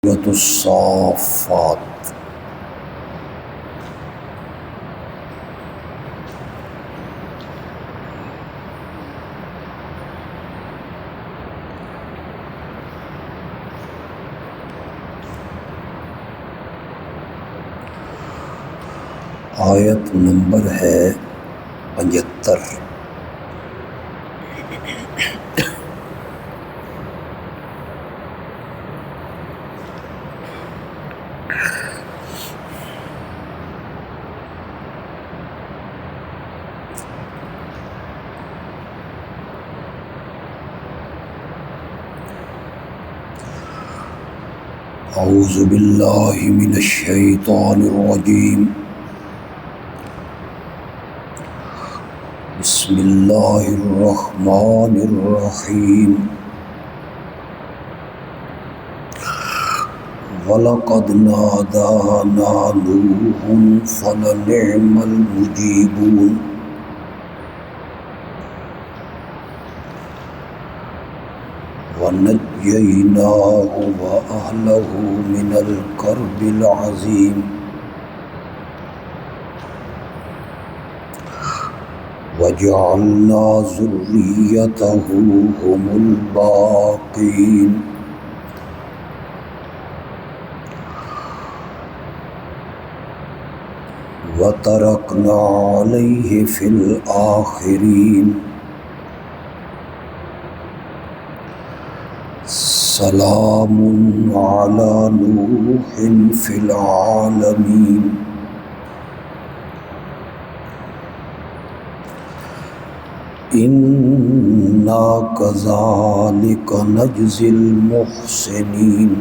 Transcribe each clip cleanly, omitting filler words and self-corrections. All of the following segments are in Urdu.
سورۃ الصافات۔ آیت نمبر ہے 75۔ اعوذ باللہ من الشیطان الرجیم، بسم اللہ الرحمن الرحیم۔ وَلَقَدْ نَادَانَا نُوحٌ فَلَنِعْمَ الْمُجِيبُونَ۔ وَنَجَّيْنَاهُ وَأَهْلَهُ مِنَ الْكَرْبِ الْعَظِيمِ۔ وَجَعَلْنَا ذُرِّيَّتَهُ هُمُ الْبَاقِينَ۔ وَتَرَكْنَا عَلَيْهِ فِي الْآخِرِينَ۔ سلام علی نوح فی العالمین۔ انا کذالک نجزی المحسنین۔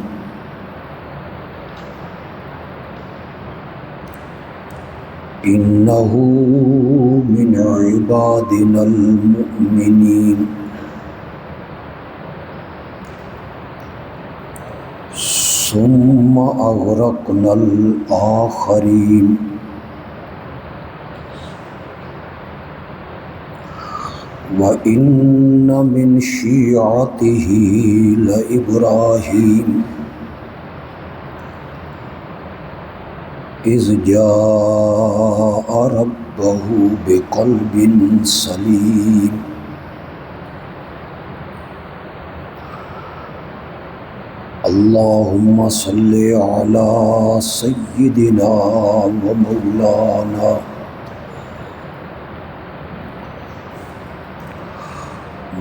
انہ من عبادنا المؤمنین۔ ثم اغرقنا الآخرین۔ وَإِنَّ مِن شِيعَتِهِ لَإِبْرَاهِيمَ إِذْ جَاءَ رَبَّهُ بِقَلْبٍ سَلِيمٍ۔ اللہم صلی علی سیدنا و مولانا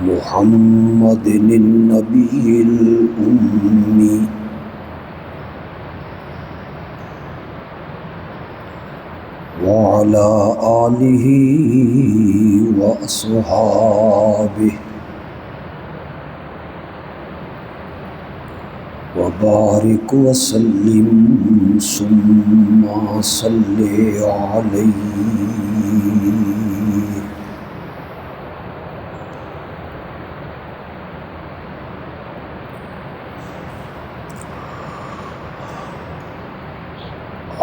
محمد النبی الأمی وعلی آلہ وأصحابہ وبارک وسلم ثم صلی علیہ۔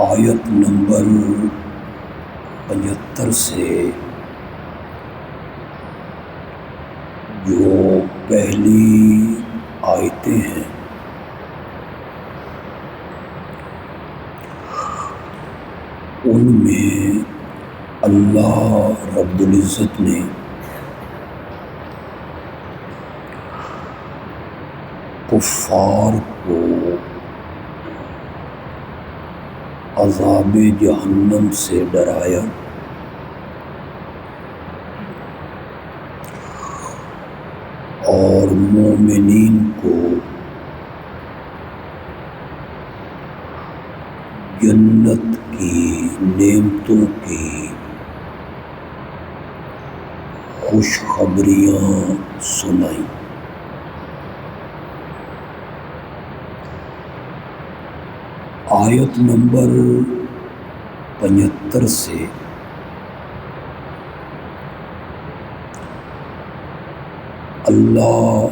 آیت نمبر 75 سے جو پہلی آیتیں ہیں ان میں اللہ رب العزت نے کفار کو عذاب جہنم سے ڈرایا، اور مومنین کو جنت کی نعمتوں کی خوشخبریاں سنائیں۔ آیت نمبر 75 سے اللہ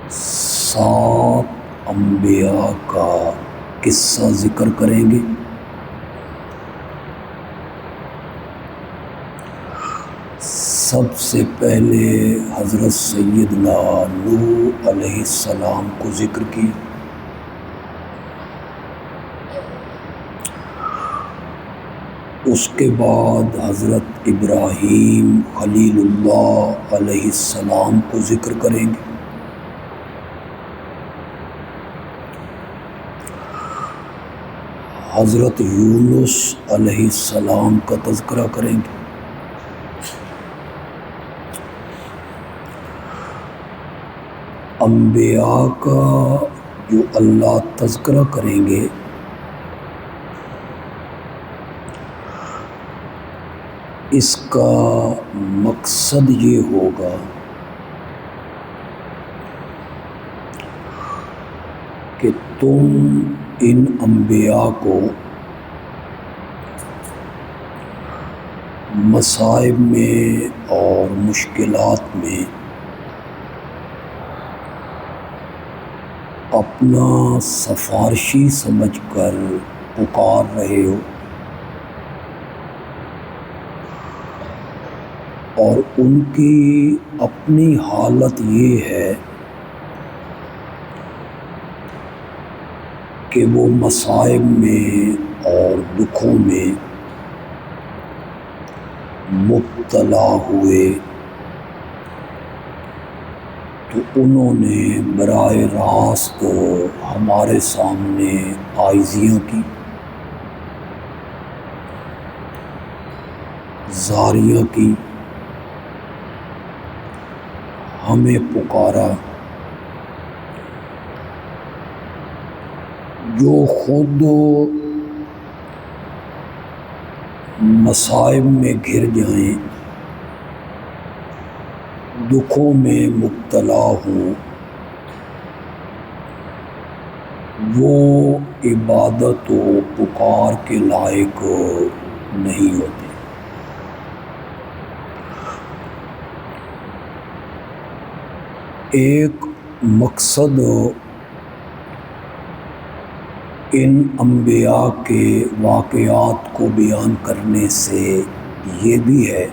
7 انبیاء کا قصہ ذکر کریں گے۔ سب سے پہلے حضرت سیدنا نوح علیہ السلام کو ذکر کیا، اس کے بعد حضرت ابراہیم خلیل اللہ علیہ السلام کو ذکر کریں گے، حضرت یونس علیہ السلام کا تذکرہ کریں گے، انبیاء کا جو اللہ تذکرہ کریں گے اس کا مقصد یہ ہوگا کہ تم ان انبیاء کو مصائب میں اور مشکلات میں اپنا سفارشی سمجھ کر پکار رہے ہو، اور ان کی اپنی حالت یہ ہے کہ وہ مصائب میں اور دکھوں میں مبتلا ہوئے، تو انہوں نے براہ راست ہمارے سامنے عاجزیاں کی، زاریاں کی، ہمیں پکارا، جو خود مصائب میں گر جائیں، دکھوں میں مبتلا ہوں، وہ عبادت و پکار کے لائق نہیں ہوتے۔ ایک مقصد ان انبیاء کے واقعات کو بیان کرنے سے یہ بھی ہے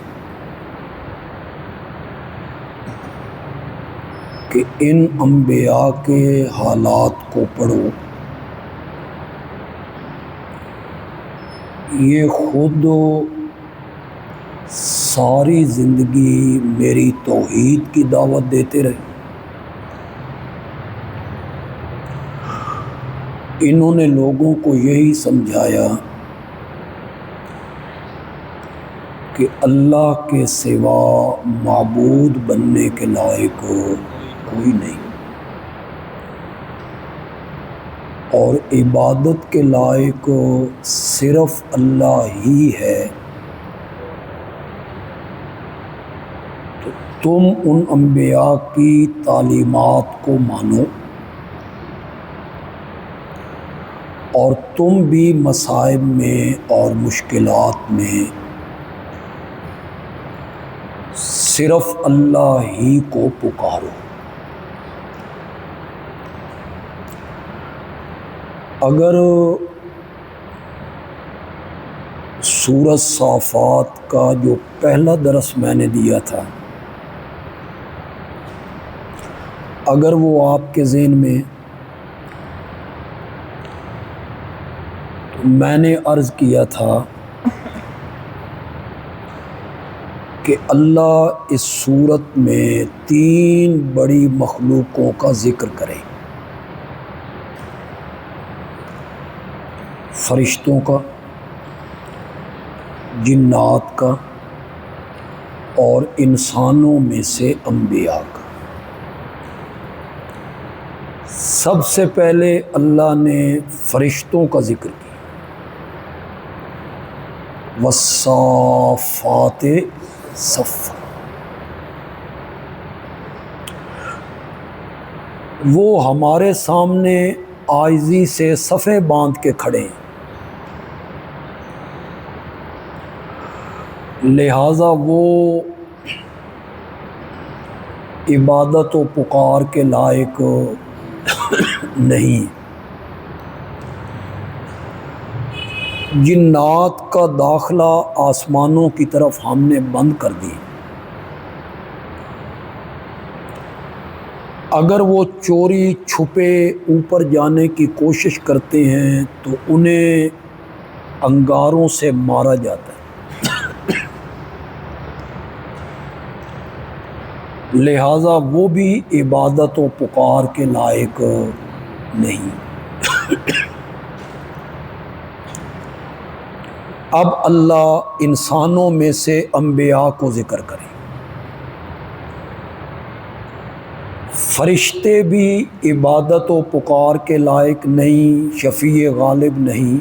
کہ ان انبیاء کے حالات کو پڑھو، یہ خود ساری زندگی میری توحید کی دعوت دیتے رہے، انہوں نے لوگوں کو یہی سمجھایا کہ اللہ کے سوا معبود بننے کے لائق کوئی نہیں، اور عبادت کے لائق صرف اللہ ہی ہے، تو تم ان انبیاء کی تعلیمات کو مانو، اور تم بھی مصائب میں اور مشکلات میں صرف اللہ ہی کو پکارو۔ اگر سورۃ صافات کا جو پہلا درس میں نے دیا تھا، اگر وہ آپ کے ذہن میں، تو میں نے عرض کیا تھا کہ اللہ اس صورت میں 3 بڑی مخلوقوں کا ذکر کرے، فرشتوں کا، جنات کا، اور انسانوں میں سے انبیاء کا۔ سب سے پہلے اللہ نے فرشتوں کا ذکر کیا، والصافات صفا، وہ ہمارے سامنے عاجزی سے صفیں باندھ کے کھڑے ہیں، لہذا وہ عبادت و پکار کے لائق نہیں۔ جنات کا داخلہ آسمانوں کی طرف ہم نے بند کر دی، اگر وہ چوری چھپے اوپر جانے کی کوشش کرتے ہیں تو انہیں انگاروں سے مارا جاتا ہے، لہذا وہ بھی عبادت و پکار کے لائق نہیں۔ اب اللہ انسانوں میں سے انبیاء کو ذکر کرے۔ فرشتے بھی عبادت و پکار کے لائق نہیں، شفیع غالب نہیں،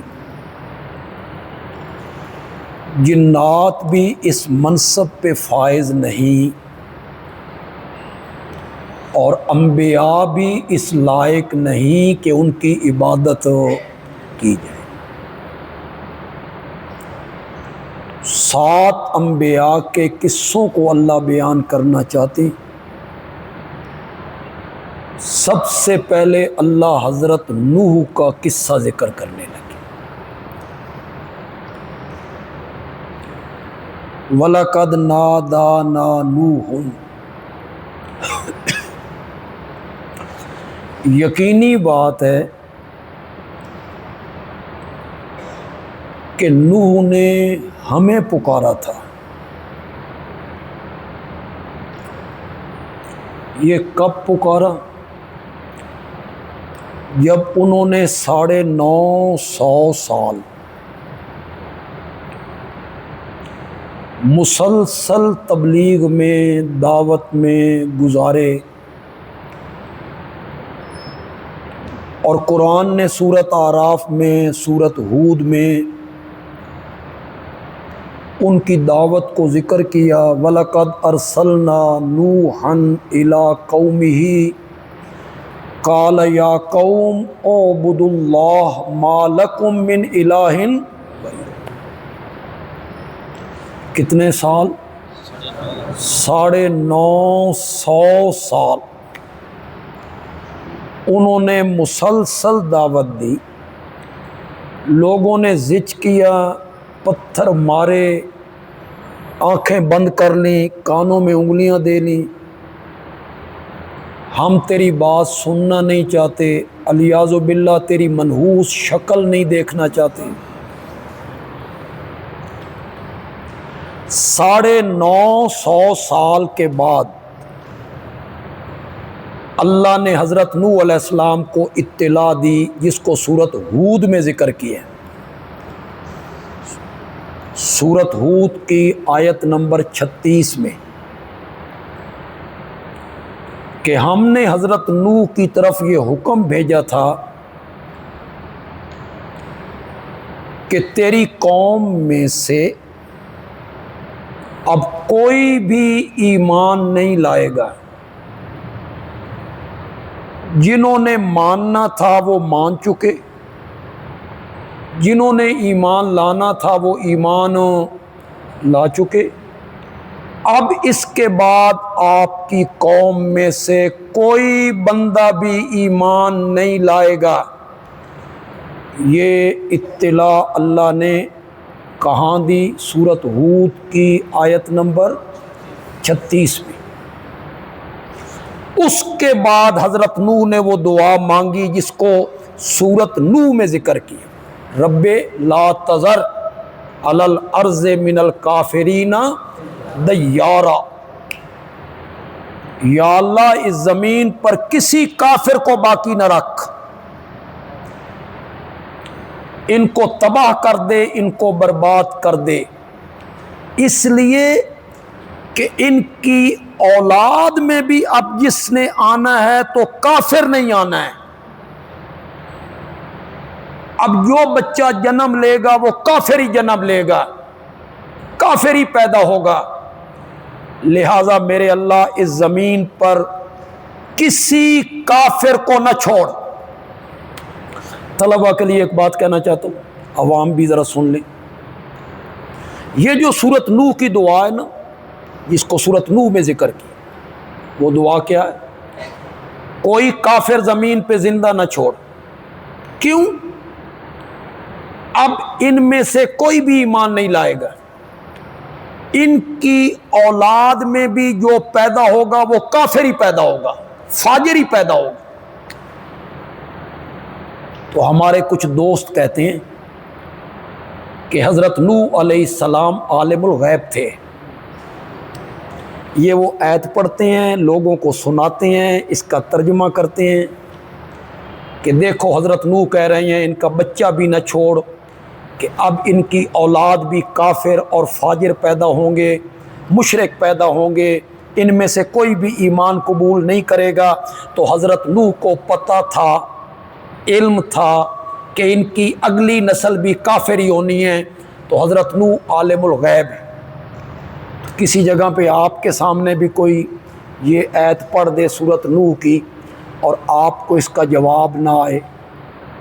جنات بھی اس منصب پہ فائز نہیں، اور انبیاء بھی اس لائق نہیں کہ ان کی عبادت کی جائے۔ 7 انبیاء کے قصوں کو اللہ بیان کرنا چاہتے۔ سب سے پہلے اللہ حضرت نوح کا قصہ ذکر کرنے لگے۔ وَلَقَدْ نَادَانَا نُوحٌ، یقینی بات ہے کہ نوح نے ہمیں پکارا تھا۔ یہ کب پکارا؟ جب انہوں نے 950 سال مسلسل تبلیغ میں، دعوت میں گزارے، اور قرآن نے سورۃ اعراف میں، سورۃ ہود میں ان کی دعوت کو ذکر کیا۔ وَلَقَدْ أَرْسَلْنَا نُوحًا إِلَىٰ قَوْمِهِ قَالَ يَا قَوْمِ اعْبُدُوا اللَّهَ مَا لَكُم مِّنْ إِلَٰهٍ غَيْرُهُ۔ کتنے سال؟ 950 سال انہوں نے مسلسل دعوت دی، لوگوں نے زج کیا، پتھر مارے، آنکھیں بند کر لیں، کانوں میں انگلیاں دے لیں، ہم تیری بات سننا نہیں چاہتے، الیاذ باللہ تیری منحوس شکل نہیں دیکھنا چاہتے۔ 950 سال کے بعد اللہ نے حضرت نوح علیہ السلام کو اطلاع دی، جس کو سورۃ ہود میں ذکر کیا ہے۔ سورۃ ہود کی آیت نمبر 36 میں کہ ہم نے حضرت نوح کی طرف یہ حکم بھیجا تھا کہ تیری قوم میں سے اب کوئی بھی ایمان نہیں لائے گا، جنہوں نے ماننا تھا وہ مان چکے، جنہوں نے ایمان لانا تھا وہ ایمان لا چکے، اب اس کے بعد آپ کی قوم میں سے کوئی بندہ بھی ایمان نہیں لائے گا۔ یہ اطلاع اللہ نے کہاں دی؟ سورۃ ہود کی آیت نمبر 36 میں۔ اس کے بعد حضرت نوح نے وہ دعا مانگی جس کو سورۃ نوح میں ذکر کیا، رب لا تذر علی الارض من الکافرین دیارا، یا اللہ اس زمین پر کسی کافر کو باقی نہ رکھ، ان کو تباہ کر دے، ان کو برباد کر دے، اس لیے کہ ان کی اولاد میں بھی اب جس نے آنا ہے تو کافر نہیں آنا ہے۔ اب جو بچہ جنم لے گا وہ کافر ہی جنم لے گا، کافر ہی پیدا ہوگا، لہذا میرے اللہ اس زمین پر کسی کافر کو نہ چھوڑ۔ طلبہ کے لیے ایک بات کہنا چاہتا ہوں، عوام بھی ذرا سن لیں، یہ جو سورۃ نوح کی دعا ہے نا، جس کو سورۃ نوح میں ذکر کی، وہ دعا کیا ہے؟ کوئی کافر زمین پہ زندہ نہ چھوڑ۔ کیوں؟ اب ان میں سے کوئی بھی ایمان نہیں لائے گا، ان کی اولاد میں بھی جو پیدا ہوگا وہ کافر ہی پیدا ہوگا، فاجر ہی پیدا ہوگا۔ تو ہمارے کچھ دوست کہتے ہیں کہ حضرت نوح علیہ السلام عالم الغیب تھے. یہ وہ آیت پڑھتے ہیں، لوگوں کو سناتے ہیں، اس کا ترجمہ کرتے ہیں کہ دیکھو حضرت نوح کہہ رہے ہیں ان کا بچہ بھی نہ چھوڑ، کہ اب ان کی اولاد بھی کافر اور فاجر پیدا ہوں گے، مشرک پیدا ہوں گے، ان میں سے کوئی بھی ایمان قبول نہیں کرے گا. تو حضرت نوح کو پتہ تھا، علم تھا کہ ان کی اگلی نسل بھی کافر ہی ہونی ہے. تو حضرت نوح عالم الغیب ہے. کسی جگہ پہ آپ کے سامنے بھی کوئی یہ آیت پڑھ دے سورۃ نوح کی اور آپ کو اس کا جواب نہ آئے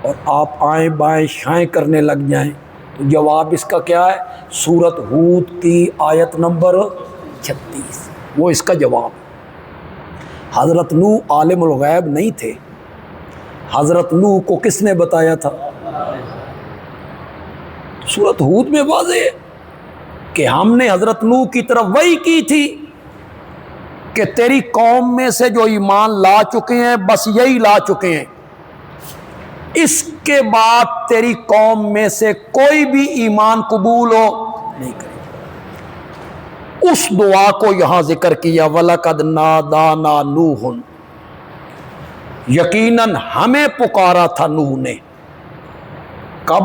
اور آپ آئیں بائیں شائیں کرنے لگ جائیں، تو جواب اس کا کیا ہے؟ سورۃ ہود کی آیت نمبر 36، وہ اس کا جواب. حضرت نوح عالم الغیب نہیں تھے. حضرت نوح کو کس نے بتایا تھا؟ سورۃ ہود میں واضح ہے کہ ہم نے حضرت نوح کی طرف وحی کی تھی کہ تیری قوم میں سے جو ایمان لا چکے ہیں بس یہی لا چکے ہیں، اس کے بعد تیری قوم میں سے کوئی بھی ایمان قبول ہو نہیں کرے. اس دعا کو یہاں ذکر کیا، وَلَقَدْ نَادَانَا نُوحٌ، یقیناً ہمیں پکارا تھا نوح نے. کب؟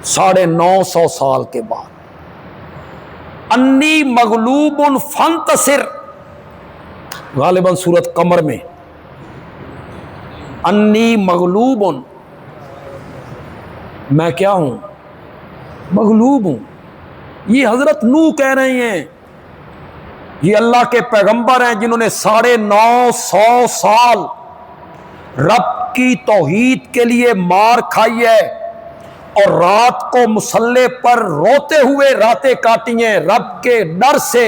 950 سال کے بعد. انی مغلوب فانتصر، غالباً سورۃ قمر میں انی مغلوب، میں کیا ہوں؟ مغلوب ہوں. یہ حضرت نوح کہہ رہے ہیں، یہ اللہ کے پیغمبر ہیں جنہوں نے 950 سال رب کی توحید کے لیے مار کھائی ہے اور رات کو مصلے پر روتے ہوئے راتیں کاٹی ہیں رب کے ڈر سے.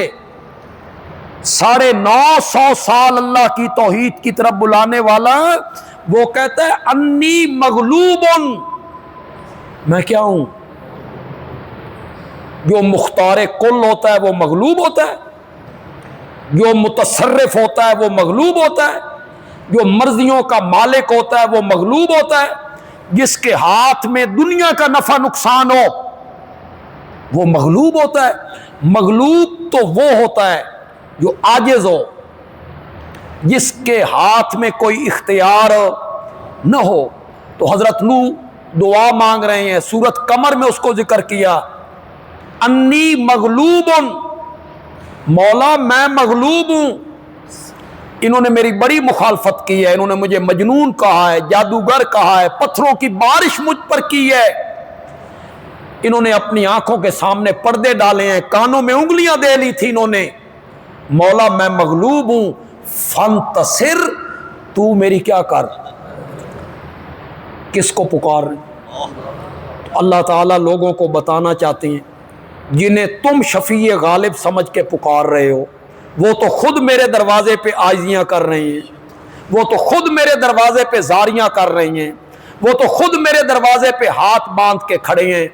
950 سال اللہ کی توحید کی طرف بلانے والا وہ کہتا ہے انی مغلوب، میں کیا ہوں؟ جو مختار کل ہوتا ہے وہ مغلوب ہوتا ہے، جو متصرف ہوتا ہے وہ مغلوب ہوتا ہے، جو مرضیوں کا مالک ہوتا ہے وہ مغلوب ہوتا ہے، جس کے ہاتھ میں دنیا کا نفع نقصان ہو وہ مغلوب ہوتا ہے. مغلوب تو وہ ہوتا ہے جو عاجز ہو، جس کے ہاتھ میں کوئی اختیار نہ ہو. تو حضرت نوح دعا مانگ رہے ہیں، سورۃ قمر میں اس کو ذکر کیا، انی مغلوب، مولا میں مغلوب ہوں. انہوں نے میری بڑی مخالفت کی ہے، انہوں نے مجھے مجنون کہا ہے، جادوگر کہا ہے، پتھروں کی بارش مجھ پر کی ہے، انہوں نے اپنی آنکھوں کے سامنے پردے ڈالے ہیں، کانوں میں انگلیاں دے لی تھی انہوں نے. مولا میں مغلوب ہوں، فانتصر، تو میری کیا کر. کس کو پکار رہے ہیں؟ اللہ تعالیٰ لوگوں کو بتانا چاہتے ہیں جنہیں تم شفیع غالب سمجھ کے پکار رہے ہو وہ تو خود میرے دروازے پہ عاجزیاں کر رہے ہیں، وہ تو خود میرے دروازے پہ زاریاں کر رہی ہیں، وہ تو خود میرے دروازے پہ ہاتھ باندھ کے کھڑے ہیں.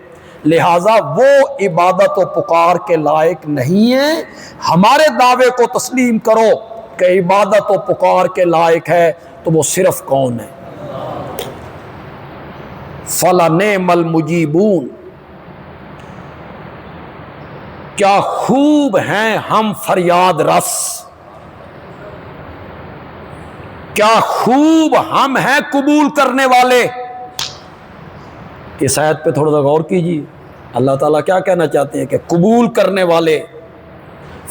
لہٰذا وہ عبادت و پکار کے لائق نہیں ہیں. ہمارے دعوے کو تسلیم کرو کہ عبادت و پکار کے لائق ہے تو وہ صرف کون ہے؟ فَلَنِعْمَ الْمُجِيبُونَ، کیا خوب ہیں ہم فریاد رس، کیا خوب ہم ہیں قبول کرنے والے. اس آیت پہ تھوڑا سا غور کیجیے. اللہ تعالیٰ کیا کہنا چاہتے ہیں کہ قبول کرنے والے،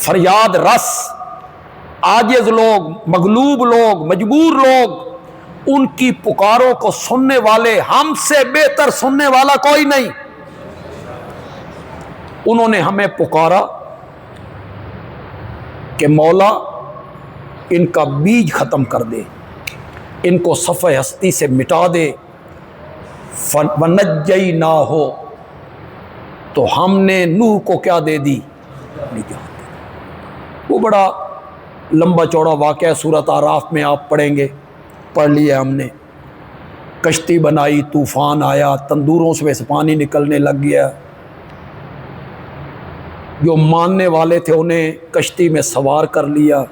فریاد رس، عاجز لوگ، مغلوب لوگ، مجبور لوگ، ان کی پکاروں کو سننے والے، ہم سے بہتر سننے والا کوئی نہیں. انہوں نے ہمیں پکارا کہ مولا ان کا بیج ختم کر دے، ان کو صفحہ ہستی سے مٹا دے. وَنَجَّيْنَاهُ، تو ہم نے نوح کو کیا دے دی؟ نجات. وہ بڑا لمبا چوڑا واقعہ سورۃ اعراف میں آپ پڑھیں گے، پڑھ لیا ہم نے. کشتی بنائی، طوفان آیا، تندوروں سے پانی نکلنے لگ گیا. جو ماننے والے تھے انہیں کشتی میں سوار کر لیا،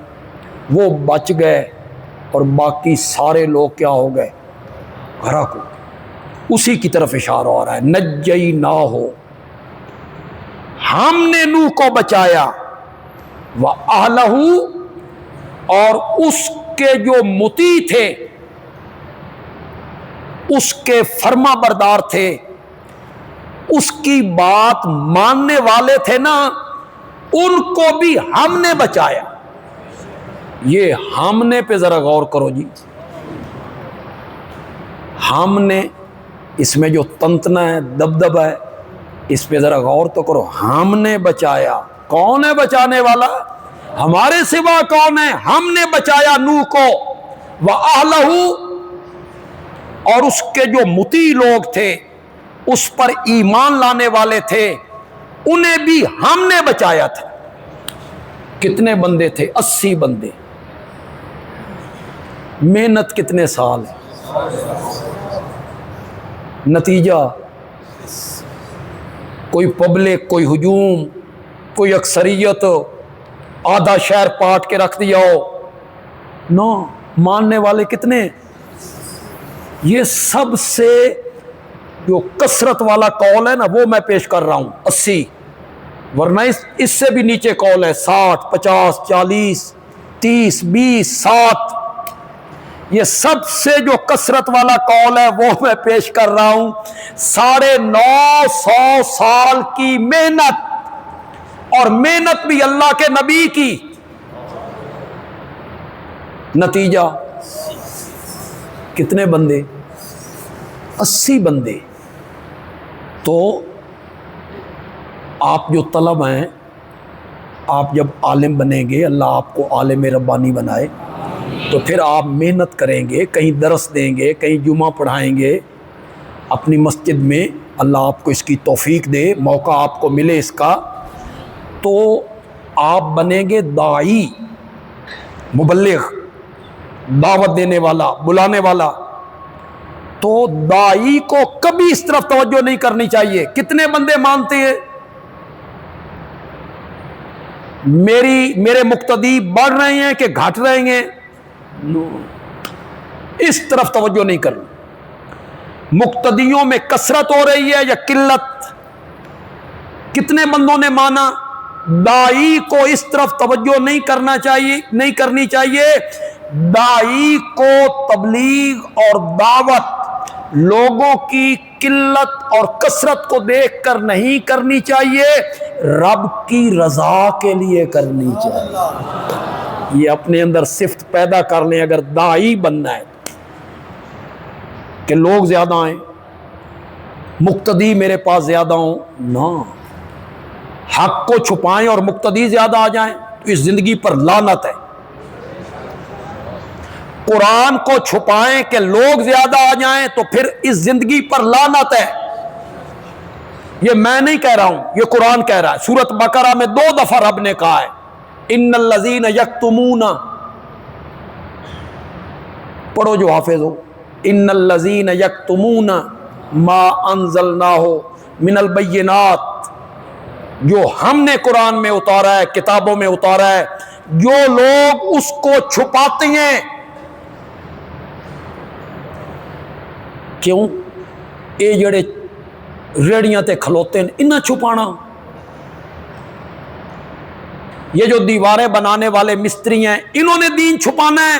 وہ بچ گئے اور باقی سارے لوگ کیا ہو گئے؟ غرق ہو. اسی کی طرف اشارہ ہو رہا ہے، نجیناہ، ہم نے نوح کو بچایا، وَأَهْلَهُ، اور اس کے جو مطیع تھے، اس کے فرما بردار تھے، اس کی بات ماننے والے تھے نا، ان کو بھی ہم نے بچایا۔ یہ ہم نے پہ ذرا غور کرو جی، ہم نے، اس میں جو تنتنا ہے، دبدبہ ہے، اس پہ ذرا غور تو کرو۔ ہم نے بچایا، کون ہے بچانے والا؟ ہمارے سوا کون ہے؟ ہم نے بچایا نوح کو، وَأَهْلَهُ، اور اس کے جو مطیع لوگ تھے، اس پر ایمان لانے والے تھے، انہیں بھی ہم نے بچایا تھا۔ کتنے بندے تھے؟ 80 بندے۔ محنت کتنے سال ہے؟ نتیجہ کوئی پبلک، کوئی ہجوم، کوئی اکثریت، آدھا شہر پاٹ کے رکھ دیا ہو، نو ماننے والے کتنے؟ یہ سب سے جو کثرت والا قول ہے نا، وہ میں پیش کر رہا ہوں 80، ورنہ اس سے بھی نیچے قول ہے 60، 50، 40، 30، 20، 7۔ یہ سب سے جو کثرت والا قول ہے وہ میں پیش کر رہا ہوں۔ 950 سال کی محنت، اور محنت بھی اللہ کے نبی کی، نتیجہ کتنے بندے؟ 80 بندے۔ تو آپ جو طلب ہیں، آپ جب عالم بنیں گے، اللہ آپ کو عالم ربانی بنائے، تو پھر آپ محنت کریں گے، کہیں درس دیں گے، کہیں جمعہ پڑھائیں گے اپنی مسجد میں، اللہ آپ کو اس کی توفیق دے، موقع آپ کو ملے اس کا، تو آپ بنیں گے داعی، مبلغ، دعوت دینے والا، بلانے والا۔ تو داعی کو کبھی اس طرف توجہ نہیں کرنی چاہیے کتنے بندے مانتے ہیں، میرے مقتدی بڑھ رہے ہیں کہ گھٹ رہے ہیں، اس طرف توجہ نہیں کرنا۔ مقتدیوں میں کثرت ہو رہی ہے یا قلت؟ کتنے بندوں نے مانا؟ داعی کو اس طرف توجہ نہیں کرنی چاہیے۔ داعی کو تبلیغ اور دعوت لوگوں کی قلت اور کثرت کو دیکھ کر نہیں کرنی چاہیے، رب کی رضا کے لیے کرنی چاہیے۔ یہ اپنے اندر صفت پیدا کر لیں اگر داعی بننا ہے، کہ لوگ زیادہ آئیں، مقتدی میرے پاس زیادہ ہوں، نہ، حق کو چھپائیں اور مقتدی زیادہ آ جائیں تو اس زندگی پر لعنت ہے۔ قرآن کو چھپائیں کہ لوگ زیادہ آ جائیں تو پھر اس زندگی پر لعنت ہے۔ یہ میں نہیں کہہ رہا ہوں، یہ قرآن کہہ رہا ہے۔ سورۃ بقرہ میں 2 دفعہ رب نے کہا ہے، ان الذین یکتمون، پڑھو جو حافظ ہو، ان الذین یکتمون ما انزلناہ من البینات، جو ہم نے قرآن میں اتارا ہے، کتابوں میں اتارا ہے، جو لوگ اس کو چھپاتے ہیں۔ کیوں؟ اے جڑے ریڑیاں تے کھلوتے ہیں، انہیں چھپانا؟ یہ جو دیواریں بنانے والے مستری ہیں، انہوں نے دین چھپانا ہے؟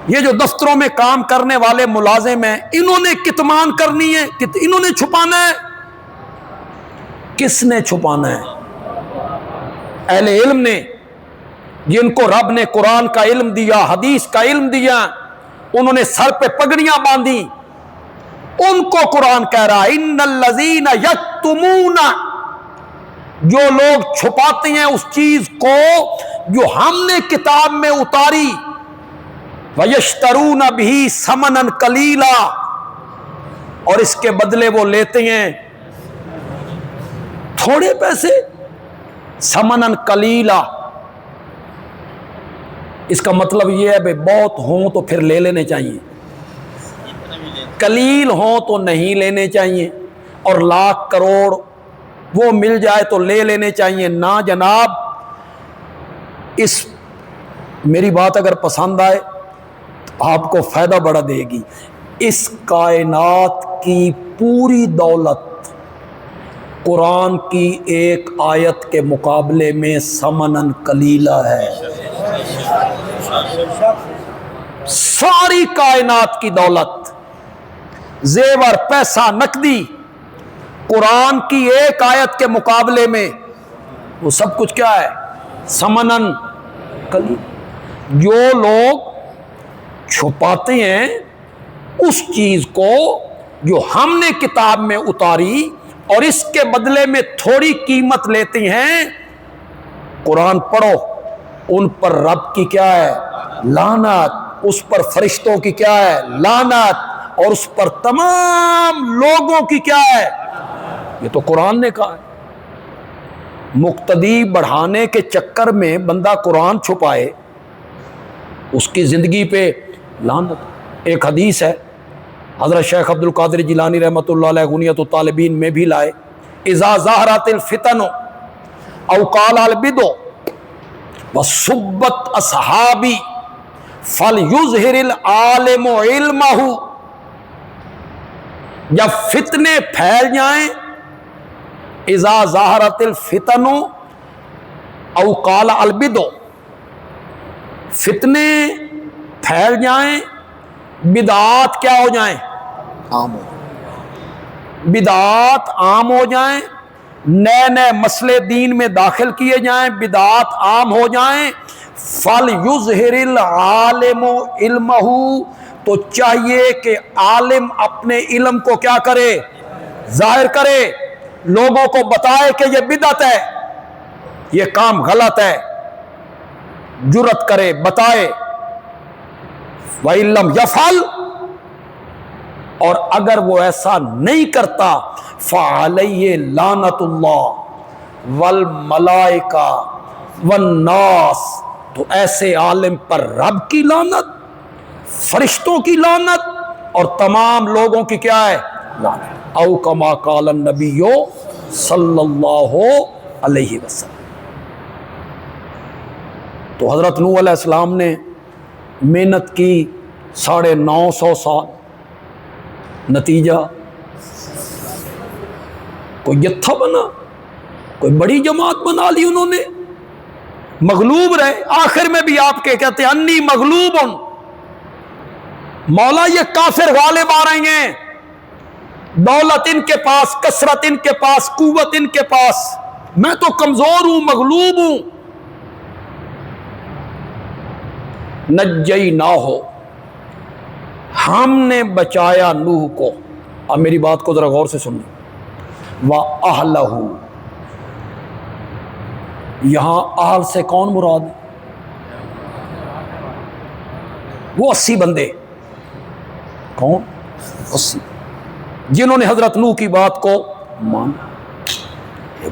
یہ جو دفتروں میں کام کرنے والے ملازم ہیں، انہوں نے کتمان کرنی ہے، انہوں نے چھپانا ہے؟ کس نے چھپانا ہے؟ اہل علم نے، جن کو رب نے قرآن کا علم دیا، حدیث کا علم دیا، انہوں نے سر پہ پگڑیاں باندھی، ان کو قرآن کہہ رہا ہے ان الذین یکتمون، جو لوگ چھپاتے ہیں اس چیز کو جو ہم نے کتاب میں اتاری، وَيَشْتَرُونَ بِهِ ثَمَنًا قَلِيلًا، اور اس کے بدلے وہ لیتے ہیں تھوڑے پیسے، ثَمَنًا قَلِيلًا۔ اس کا مطلب یہ ہے بھئی بہت ہوں تو پھر لے لینے چاہیے، قلیل ہوں تو نہیں لینے چاہیے، اور لاکھ کروڑ وہ مل جائے تو لے لینے چاہیے، نہ جناب۔ اس میری بات اگر پسند آئے تو آپ کو فائدہ بڑا دے گی۔ اس کائنات کی پوری دولت قرآن کی ایک آیت کے مقابلے میں ثمنن قلیلہ ہے۔ ساری کائنات کی دولت، زیور، پیسہ، نقدی، قرآن کی ایک آیت کے مقابلے میں وہ سب کچھ کیا ہے؟ ثمنن قلیل۔ جو لوگ چھپاتے ہیں اس چیز کو جو ہم نے کتاب میں اتاری اور اس کے بدلے میں تھوڑی قیمت لیتے ہیں، قرآن پڑھو، ان پر رب کی کیا ہے؟ لعنت۔ اس پر فرشتوں کی کیا ہے؟ لعنت۔ اور اس پر تمام لوگوں کی کیا ہے؟ یہ تو قرآن نے کہا ہے۔ مقتدی بڑھانے کے چکر میں بندہ قرآن چھپائے، اس کی زندگی پہ لعنت۔ ایک حدیث ہے، حضرت شیخ عبد القادر جیلانی رحمۃ اللہ علیہ غنیۃ الطالبین میں بھی لائے، اذا ظہرت الفتن او قال البدع وصبت اصحابی فلیظہر العالم علمہ۔ جب فتنے پھیل جائیں، اذا ظہرت الفتن او قال البدع، فتنے پھیل جائیں، بدعات کیا ہو جائیں؟ عام ہو جائیں۔ بدعات عام ہو جائیں، نئے نئے مسئلے دین میں داخل کیے جائیں، بدعات عام ہو جائیں، فَلْيُظْهِرِ الْعَالِمُ عِلْمَهُ، تو چاہیے کہ عالم اپنے علم کو کیا کرے؟ ظاہر کرے، لوگوں کو بتائے کہ یہ بدعت ہے، یہ کام غلط ہے، جرأت کرے، بتائے۔ وَإِن لَّمْ يَفْعَلْ، اور اگر وہ ایسا نہیں کرتا، فَعَلَيْهِ لَعْنَةُ اللَّهِ وَالْمَلَائِكَةِ وَالنَّاسِ، تو ایسے عالم پر رب کی لعنت، فرشتوں کی لعنت، اور تمام لوگوں کی کیا ہے؟ لعنت۔ او کما قال النبی صلی اللہ علیہ وسلم۔ تو حضرت نوح علیہ السلام نے محنت کی 950 سال، نتیجہ کوئی جتھا بنا، کوئی بڑی جماعت بنا لی انہوں نے، مغلوب رہے۔ آخر میں بھی آپ کے کہتے ہیں انی مغلوب، مولا یہ کافر غالب آ رہے ہیں، دولت ان کے پاس، کثرت ان کے پاس، قوت ان کے پاس، میں تو کمزور ہوں، مغلوب ہوں۔ نجیناہ، ہم نے بچایا نوح کو۔ اب میری بات کو ذرا غور سے سنیں۔ وَأَهْلَهُ، یہاں اہل سے کون مراد ہے؟ وہ 80 بندے، کون؟ 80 جنہوں نے حضرت نوح کی بات کو مانا،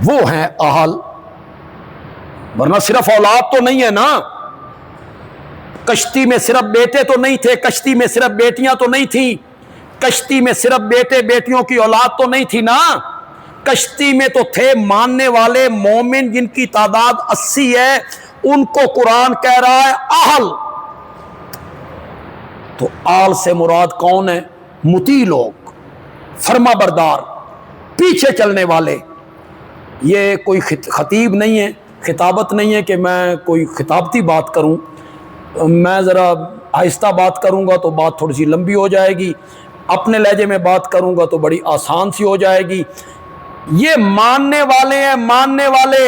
وہ ہیں اہل، ورنہ صرف اولاد تو نہیں ہے نا، کشتی میں صرف بیٹے تو نہیں تھے، کشتی میں صرف بیٹیاں تو نہیں تھیں، کشتی میں صرف بیٹے بیٹیوں کی اولاد تو نہیں تھی نا، کشتی میں تو تھے ماننے والے مومن جن کی تعداد 80 ہے، ان کو قرآن کہہ رہا ہے اہل۔ تو آل سے مراد کون ہے؟ مطیع لوگ، فرما بردار، پیچھے چلنے والے۔ یہ کوئی خطیب نہیں ہے، خطابت نہیں ہے کہ میں کوئی خطابتی بات کروں، میں ذرا آہستہ بات کروں گا تو بات تھوڑی سی لمبی ہو جائے گی، اپنے لہجے میں بات کروں گا تو بڑی آسان سی ہو جائے گی۔ یہ ماننے والے ہیں، ماننے والے،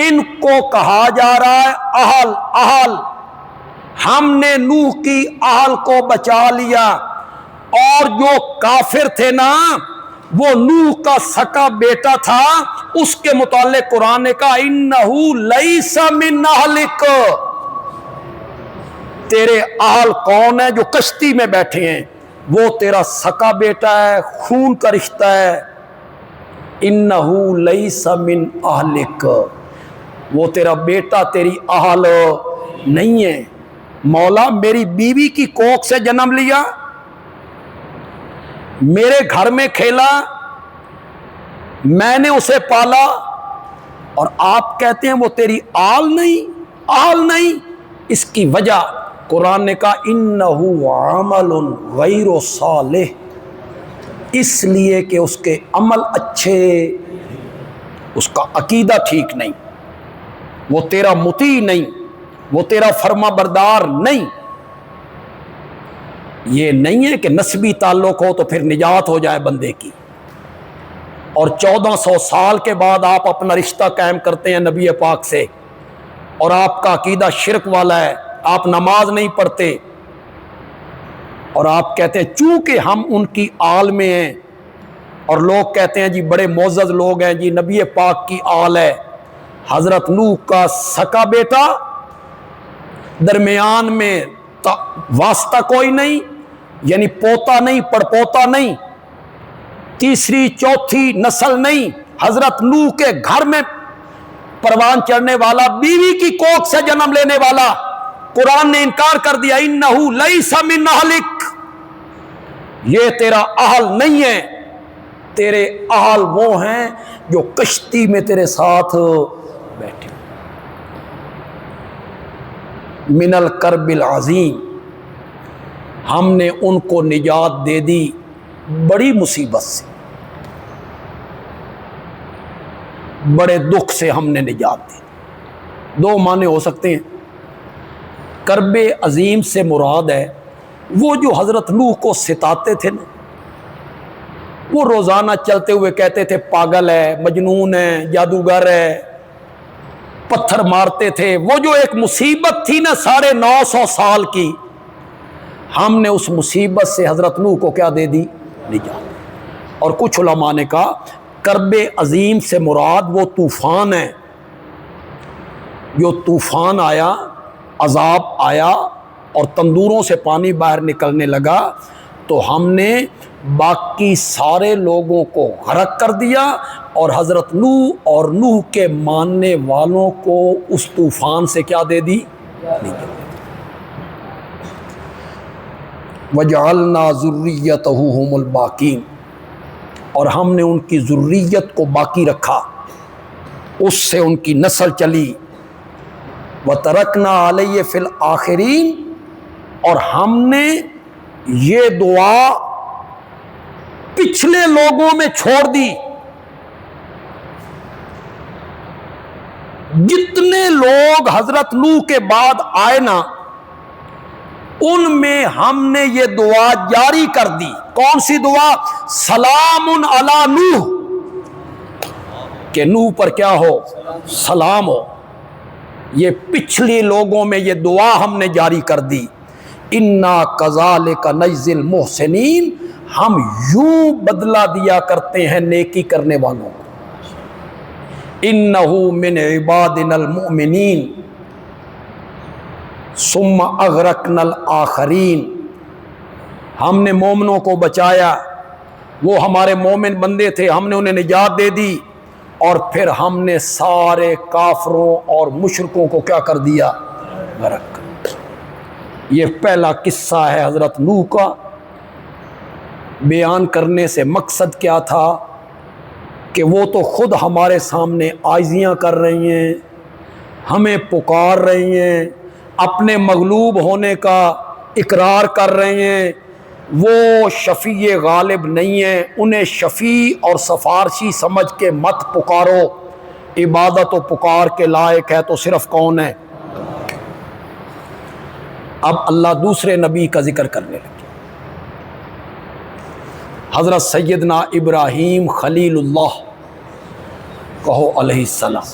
ان کو کہا جا رہا ہے اہل۔ اہل، ہم نے نوح کی اہل کو بچا لیا، اور جو کافر تھے نا، وہ نوح کا سکا بیٹا تھا، اس کے متعلق قرآن نے کہا انہ لیس من اہلک، تیرے اہل کون ہے؟ جو کشتی میں بیٹھے ہیں، وہ تیرا سکا بیٹا ہے، خون کا رشتہ ہے۔ انہ لیس من اہلک، وہ تیرا بیٹا تیری اہل نہیں ہے۔ مولا میری بیوی کی کوکھ سے جنم لیا، میرے گھر میں کھیلا، میں نے اسے پالا، اور آپ کہتے ہیں وہ تیری آل نہیں، آل نہیں۔ اس کی وجہ قرآن نے کہا انہ عمل غیر صالح، اس لیے کہ اس کے عمل اچھے، اس کا عقیدہ ٹھیک نہیں، وہ تیرا مطیع نہیں، وہ تیرا فرما بردار نہیں۔ یہ نہیں ہے کہ نسبی تعلق ہو تو پھر نجات ہو جائے بندے کی، اور 1400 سال کے بعد آپ اپنا رشتہ قائم کرتے ہیں نبی پاک سے، اور آپ کا عقیدہ شرک والا ہے، آپ نماز نہیں پڑھتے، اور آپ کہتے ہیں چونکہ ہم ان کی آل میں ہیں، اور لوگ کہتے ہیں جی بڑے معزز لوگ ہیں جی، نبی پاک کی آل ہے، حضرت نوح کا سکا بیٹا، درمیان میں واسطہ کوئی نہیں، یعنی پوتا نہیں، پڑپوتا نہیں، تیسری چوتھی نسل نہیں، حضرت نوح کے گھر میں پروان چڑھنے والا، بیوی کی کوکھ سے جنم لینے والا۔ قرآن نے انکار کر دیا، انہو لیس من اہلک، یہ تیرا اہل نہیں ہے، تیرے اہل وہ ہیں جو کشتی میں تیرے ساتھ بیٹھے۔ من الکرب العظیم، ہم نے ان کو نجات دے دی بڑی مصیبت سے، بڑے دکھ سے ہم نے نجات دی۔ دو معنی ہو سکتے ہیں۔ کرب عظیم سے مراد ہے وہ جو حضرت نوح کو ستاتے تھے نا، وہ روزانہ چلتے ہوئے کہتے تھے پاگل ہے، مجنون ہے، جادوگر ہے، پتھر مارتے تھے، وہ جو ایک مصیبت تھی نا 950 سال کی، ہم نے اس مصیبت سے حضرت نوح کو کیا دے دی؟ نجات۔ اور کچھ علماء نے کہا کرب عظیم سے مراد وہ طوفان ہے، جو طوفان آیا، عذاب آیا اور تندوروں سے پانی باہر نکلنے لگا، تو ہم نے باقی سارے لوگوں کو غرق کر دیا، اور حضرت نوح اور نوح کے ماننے والوں کو اس طوفان سے کیا دے دی؟ وَجَعَلْنَا ذُرِّيَّتَهُ هُمُ الْبَاقِينَ، اور ہم نے ان کی ذریت کو باقی رکھا، اس سے ان کی نسل چلی۔ وَتَرَكْنَا عَلَيْهِ فِي الْآخِرِينَ، اور ہم نے یہ دعا پچھلے لوگوں میں چھوڑ دی۔ جتنے لوگ حضرت نوح کے بعد آئے نا، ان میں ہم نے یہ دعا جاری کر دی۔ کون سی دعا؟ سلام علی نوح، کہ نوح پر کیا ہو؟ سلام ہو۔ یہ پچھلی لوگوں میں یہ دعا ہم نے جاری کر دی۔ انا کذالک نجزی المحسنین، ہم یوں بدلہ دیا کرتے ہیں نیکی کرنے والوں کو۔ انہ من عبادنا المؤمنین ثم اغرقنا الآخرین، ہم نے مومنوں کو بچایا، وہ ہمارے مومن بندے تھے، ہم نے انہیں نجات دے دی، اور پھر ہم نے سارے کافروں اور مشرکوں کو کیا کر دیا؟ غرق۔ یہ پہلا قصہ ہے حضرت نوح کا۔ بیان کرنے سے مقصد کیا تھا؟ کہ وہ تو خود ہمارے سامنے عاجزیاں کر رہی ہیں، ہمیں پکار رہی ہیں، اپنے مغلوب ہونے کا اقرار کر رہے ہیں، وہ شفیع غالب نہیں ہیں، انہیں شفیع اور سفارشی سمجھ کے مت پکارو، عبادت و پکار کے لائق ہے تو صرف کون ہے؟ اب اللہ دوسرے نبی کا ذکر کرنے لگے، حضرت سیدنا ابراہیم خلیل اللہ، کہو علیہ السلام،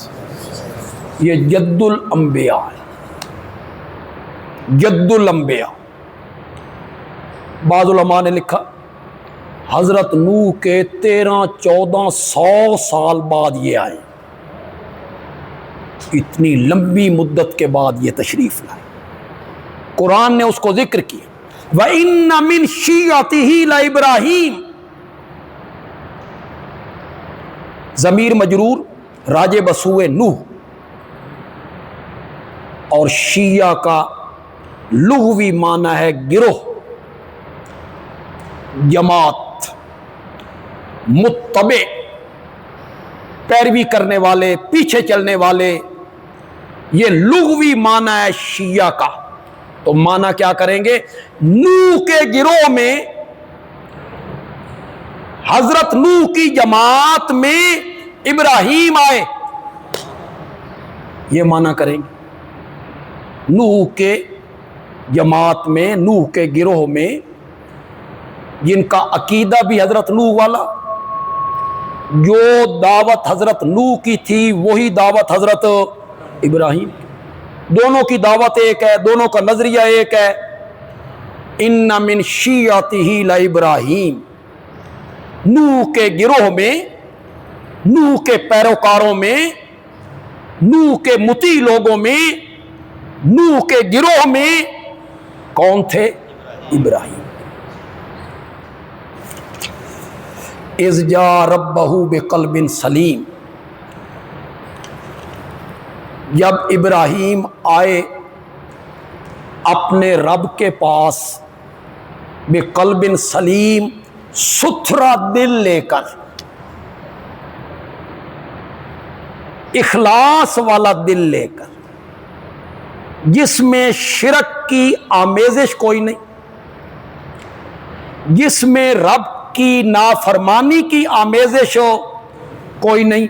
یہ جد الانبیاء ہے، جد الانبیاء۔ بعض علماء نے لکھا حضرت نوح کے 1300-1400 سال بعد یہ آئے، اتنی لمبی مدت کے بعد یہ تشریف لائے۔ قرآن نے اس کو ذکر کیا، وَإِنَّ مِن شِيَّعَتِهِ لَإِبْرَاهِيمَ، ضمیر مجرور راجع بسوئے نوح، اور شیعہ کا لغوی معنی ہے گروہ، جماعت، متبع، پیروی کرنے والے، پیچھے چلنے والے، یہ لغوی معنی ہے شیعہ کا۔ تو معنی کیا کریں گے؟ نوح کے گروہ میں حضرت نوح کی جماعت میں ابراہیم آئے، یہ معنی کریں گے۔ نوح کے جماعت میں، نوح کے گروہ میں، جن کا عقیدہ بھی حضرت نوح والا، جو دعوت حضرت نوح کی تھی وہی دعوت حضرت ابراہیم، دونوں کی دعوت ایک ہے، دونوں کا نظریہ ایک ہے۔ ان من شیعتہ لابراہیم، نوح کے گروہ میں، نوح کے پیروکاروں میں، نوح کے مطیع لوگوں میں، نوح کے گروہ میں کون تھے؟ ابراہیم۔ اذ جاء ربہ بقلب سلیم، جب ابراہیم آئے اپنے رب کے پاس بقلب سلیم، ستھرا دل لے کر، اخلاص والا دل لے کر، جس میں شرک کی آمیزش کوئی نہیں، جس میں رب کی نافرمانی کی آمیزش ہو کوئی نہیں،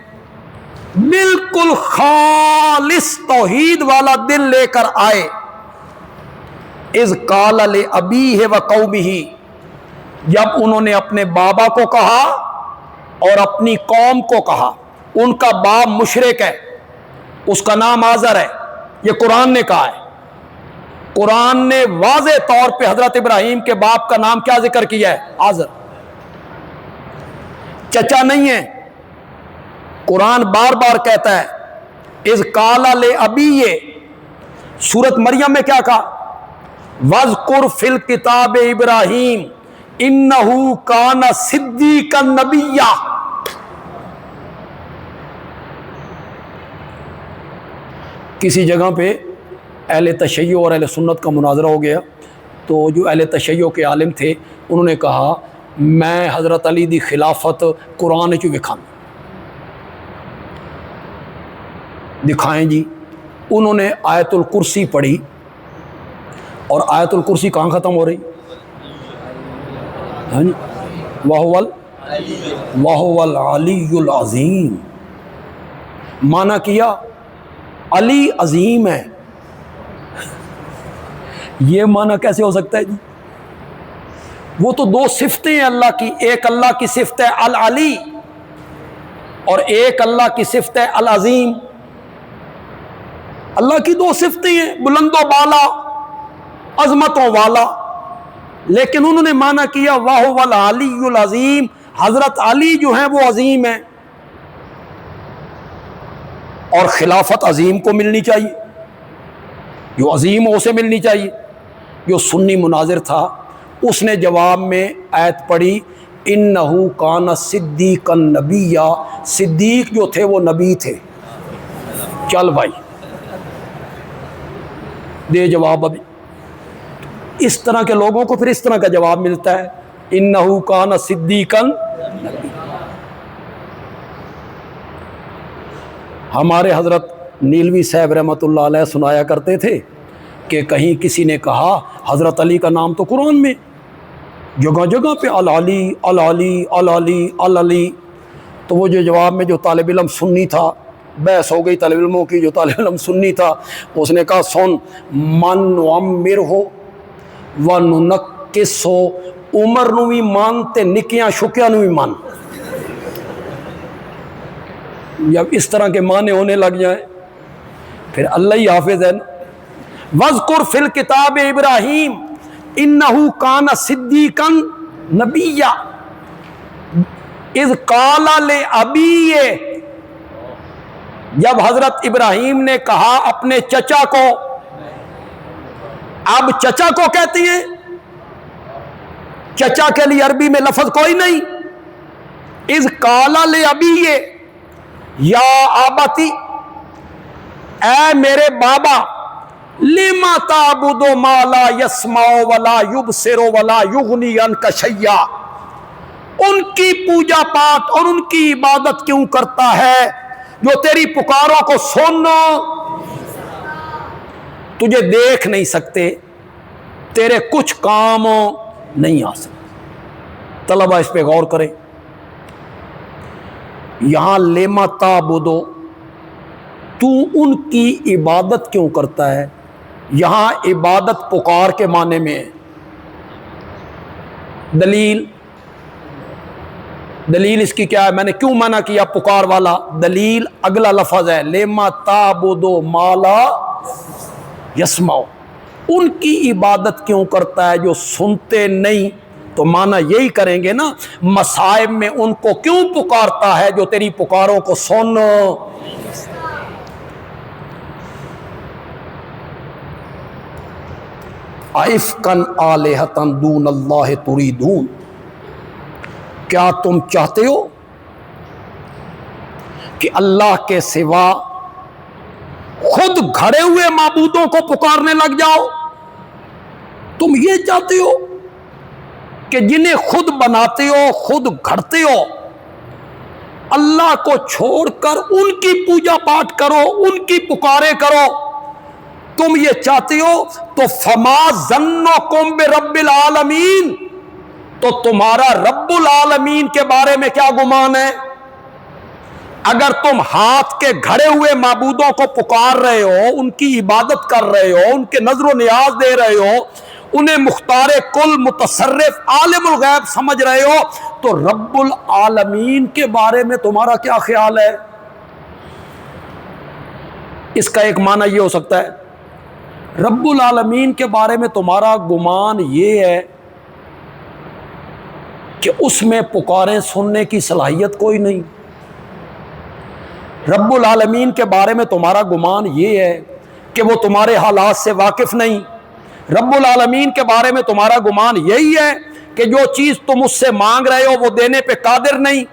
بالکل خالص توحید والا دل لے کر آئے۔ اذ قال لأبیہ وقومہ، جب انہوں نے اپنے بابا کو کہا اور اپنی قوم کو کہا، ان کا باپ مشرک ہے، اس کا نام آزر ہے، یہ قرآن نے کہا ہے۔ قرآن نے واضح طور پہ حضرت ابراہیم کے باپ کا نام کیا ذکر کیا ہے؟ آزر، چچا نہیں ہے۔ قرآن بار بار کہتا ہے اذ قال لأبیہ، سورۃ مریم میں کیا کہا؟ وَاذْكُرْ فِي الْكِتَابِ ابراہیم انہ کان صدیقا نبیا۔ کسی جگہ پہ اہل تشیع اور اہل سنت کا مناظرہ ہو گیا، تو جو اہل تشیع کے عالم تھے انہوں نے کہا میں حضرت علی دی خلافت قرآن چ وکھاں، دکھائیں جی۔ انہوں نے آیت الکرسی پڑھی، اور آیت الکرسی کہاں ختم ہو رہی؟ ہاں جی، وَهُوَ الْعَلِيُّ الْعَظِيمُ، معنی کیا علی عظیم ہے۔ یہ معنی کیسے ہو سکتا ہے جی؟ وہ تو دو صفتیں ہیں اللہ کی، ایک اللہ کی صفت ہے العلی اور ایک اللہ کی صفت ہے العظیم۔ اللہ کی دو صفتیں ہیں، بلند و بالا، عظمتوں والا، لیکن انہوں نے معنی کیا وَهُوَ الْعَلِيُّ الْعَظِيمُ، حضرت علی جو ہیں وہ عظیم ہیں، اور خلافت عظیم کو ملنی چاہیے، جو عظیم ہو اسے ملنی چاہیے۔ جو سنی مناظر تھا اس نے جواب میں آیت پڑھی انہ کان صدیقا نبیا، صدیق جو تھے وہ نبی تھے۔ چل بھائی دے جواب۔ ابھی اس طرح کے لوگوں کو پھر اس طرح کا جواب ملتا ہے انہ کان صدیقا نبیا۔ ہمارے حضرت نیلوی صاحب رحمۃ اللہ علیہ سنایا کرتے تھے کہ کہیں کسی نے کہا حضرت علی کا نام تو قرآن میں جگہ جگہ پہ العلی العلی العلی العلی، تو وہ جو جواب میں جو طالب علم سنی تھا، بحث ہو گئی طالب علموں کی، جو طالب علم سنی تھا اس نے کہا سن من نعمر ہو و ننقص ہو، عمر نو بھی مان تے نکیاں شکیاں نو بھی مان۔ جب اس طرح کے معنی ہونے لگ جائیں پھر اللہ ہی حافظ ہے نا۔ وَاذْكُرْ فِي الْكِتَابِ ابراہیم انہ کان صدیقا نبیا اذ قال لأبیہ، جب حضرت ابراہیم نے کہا اپنے چچا کو، اب چچا کو کہتی ہیں، چچا کے لیے عربی میں لفظ کوئی نہیں۔ اذ قال لأبیہ یا آباتی، اے میرے بابا، لما تعبد ما لا يسمع ولا يبصر ولا يغني عنك شيئا، ان کی پوجا پاٹ اور ان کی عبادت کیوں کرتا ہے جو تیری پکاروں کو سنو، تجھے دیکھ نہیں سکتے، تیرے کچھ کام نہیں آ سکتے۔ طلبہ اس پہ غور کریں۔ یہاں لیما تعبدو، تو ان کی عبادت کیوں کرتا ہے؟ یہاں عبادت پکار کے معنی میں ہے۔ دلیل اس کی کیا ہے؟ میں نے کیوں منع کیا پکار والا؟ دلیل اگلا لفظ ہے لیما تعبدو ما لا یسمعو، ان کی عبادت کیوں کرتا ہے جو سنتے نہیں؟ تو معنی یہی کریں گے نا، مصائب میں ان کو کیوں پکارتا ہے جو تیری پکاروں کو سن۔ ائفکن آلہۃ دون اللہ تریدون، کیا تم چاہتے ہو کہ اللہ کے سوا خود گھڑے ہوئے معبودوں کو پکارنے لگ جاؤ؟ تم یہ چاہتے ہو کہ جنہیں خود بناتے ہو، خود گھڑتے ہو، اللہ کو چھوڑ کر ان کی پوجا پاٹ کرو، ان کی پکارے کرو؟ تم یہ چاہتے ہو تو فما ظنکم برب العالمین، تو تمہارا رب العالمین کے بارے میں کیا گمان ہے؟ اگر تم ہاتھ کے گھڑے ہوئے معبودوں کو پکار رہے ہو، ان کی عبادت کر رہے ہو، ان کے نظر و نیاز دے رہے ہو، انہیں مختار کل، متصرف، عالم الغیب سمجھ رہے ہو، تو رب العالمین کے بارے میں تمہارا کیا خیال ہے؟ اس کا ایک معنی یہ ہو سکتا ہے، رب العالمین کے بارے میں تمہارا گمان یہ ہے کہ اس میں پکاریں سننے کی صلاحیت کوئی نہیں۔ رب العالمین کے بارے میں تمہارا گمان یہ ہے کہ وہ تمہارے حالات سے واقف نہیں۔ رب العالمین کے بارے میں تمہارا گمان یہی ہے کہ جو چیز تم اس سے مانگ رہے ہو وہ دینے پہ قادر نہیں۔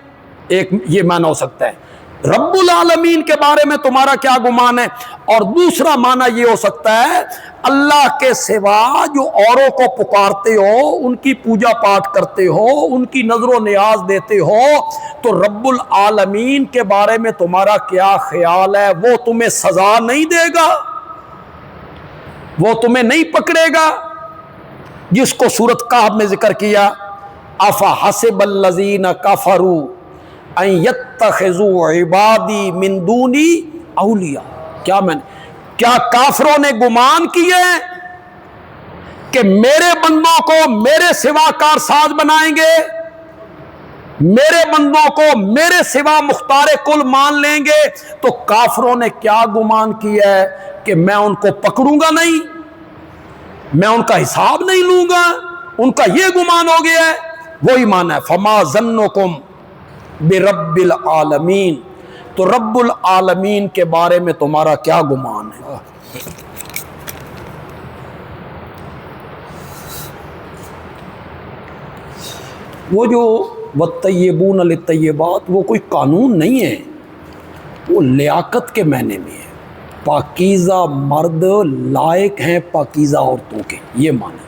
ایک یہ معنی ہو سکتا ہے رب العالمین کے بارے میں تمہارا کیا گمان ہے۔ اور دوسرا معنی یہ ہو سکتا ہے اللہ کے سوا جو اوروں کو پکارتے ہو، ان کی پوجا پاٹ کرتے ہو، ان کی نظر و نیاز دیتے ہو، تو رب العالمین کے بارے میں تمہارا کیا خیال ہے؟ وہ تمہیں سزا نہیں دے گا، وہ تمہیں نہیں پکڑے گا؟ جس کو سورۃ کہف میں ذکر کیا، افحسب الذین کفروا ان یتخذوا عبادی من دونی اولیاء، کیا کافروں نے گمان کیے کہ میرے بندوں کو میرے سوا کارساز بنائیں گے، میرے بندوں کو میرے سوا مختار کل مان لیں گے؟ تو کافروں نے کیا گمان کیا ہے کہ میں ان کو پکڑوں گا نہیں، میں ان کا حساب نہیں لوں گا؟ ان کا یہ گمان ہو گیا ہے۔ وہی معنی ہے فما ظنکم برب العالمین، تو رب العالمین کے بارے میں تمہارا کیا گمان ہے؟ وہ جو والطیبون للطیبات، وہ کوئی قانون نہیں ہے، وہ لیاقت کے معنی میں ہے۔ پاکیزہ مرد لائق ہیں پاکیزہ عورتوں کے، یہ معنی ہے۔